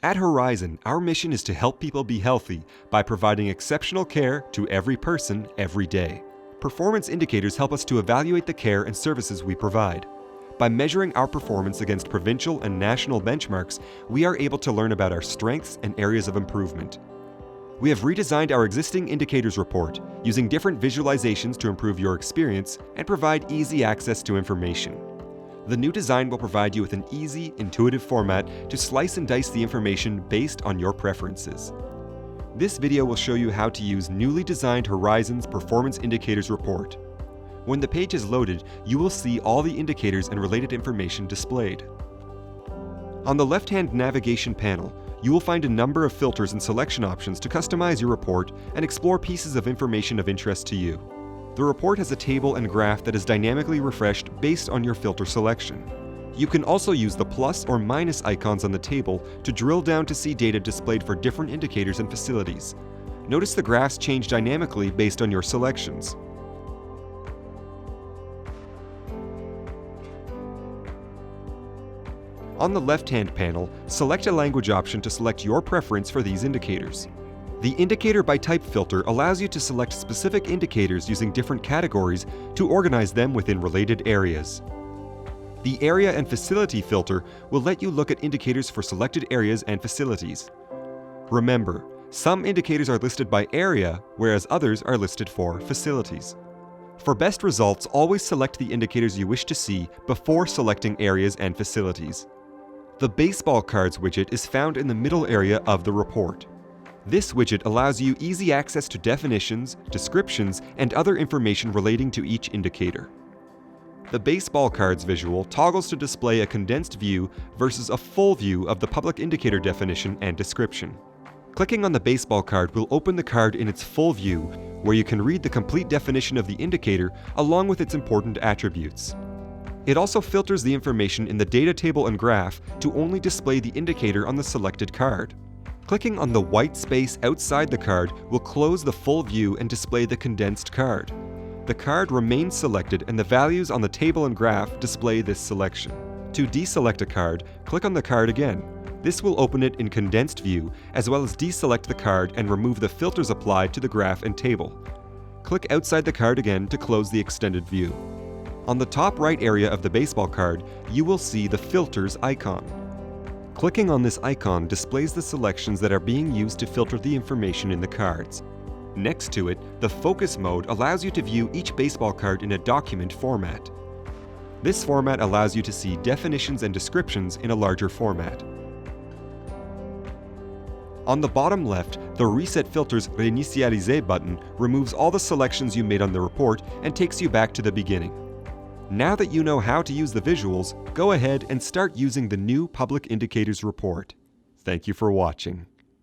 At Horizon, our mission is to help people be healthy by providing exceptional care to every person, every day. Performance indicators help us to evaluate the care and services we provide. By measuring our performance against provincial and national benchmarks, we are able to learn about our strengths and areas of improvement. We have redesigned our existing indicators report, using different visualizations to improve your experience and provide easy access to information. The new design will provide you with an easy, intuitive format to slice and dice the information based on your preferences. This video will show you how to use newly designed Horizon's Performance Indicators report. When the page is loaded, you will see all the indicators and related information displayed. On the left-hand navigation panel, you will find a number of filters and selection options to customize your report and explore pieces of information of interest to you. The report has a table and graph that is dynamically refreshed based on your filter selection. You can also use the plus or minus icons on the table to drill down to see data displayed for different indicators and facilities. Notice the graphs change dynamically based on your selections. On the left-hand panel, select a language option to select your preference for these indicators. The Indicator by Type filter allows you to select specific indicators using different categories to organize them within related areas. The Area and Facility filter will let you look at indicators for selected areas and facilities. Remember, some indicators are listed by area, whereas others are listed for facilities. For best results, always select the indicators you wish to see before selecting areas and facilities. The Baseball Cards widget is found in the middle area of the report. This widget allows you easy access to definitions, descriptions, and other information relating to each indicator. The Baseball Cards visual toggles to display a condensed view versus a full view of the public indicator definition and description. Clicking on the baseball card will open the card in its full view, where you can read the complete definition of the indicator along with its important attributes. It also filters the information in the data table and graph to only display the indicator on the selected card. Clicking on the white space outside the card will close the full view and display the condensed card. The card remains selected and the values on the table and graph display this selection. To deselect a card, click on the card again. This will open it in condensed view, as well as deselect the card and remove the filters applied to the graph and table. Click outside the card again to close the extended view. On the top right area of the baseball card, you will see the Filters icon. Clicking on this icon displays the selections that are being used to filter the information in the cards. Next to it, the Focus mode allows you to view each baseball card in a document format. This format allows you to see definitions and descriptions in a larger format. On the bottom left, the Reset Filters Réinitialiser button removes all the selections you made on the report and takes you back to the beginning. Now that you know how to use the visuals, go ahead and start using the new Public Indicators report. Thank you for watching.